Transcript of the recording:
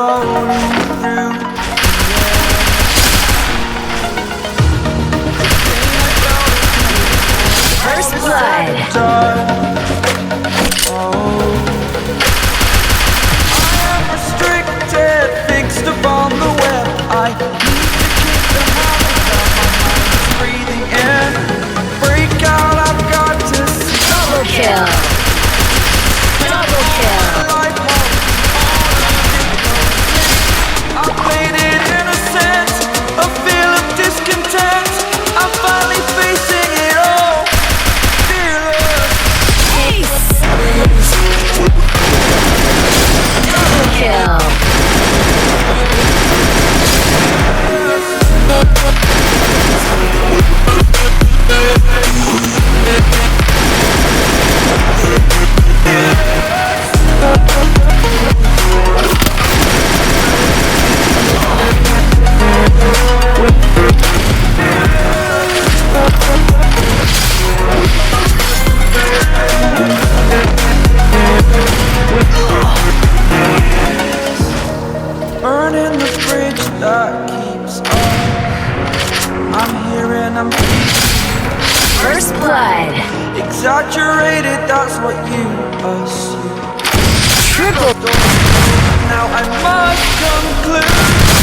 floating through. First blood. I am restricted, fixed upon the web. I need to keep the habit of my mind is breathing in. Break out, I've got to see. Double kill. Double kill. I played it innocent, a feel of discontent. I'm finally facing it all. Fearless. Ace. Double kill. Burning the bridge that keeps us. I'm here and I'm First blood. exaggerated, that's what you assume. Triple. Now I must conclude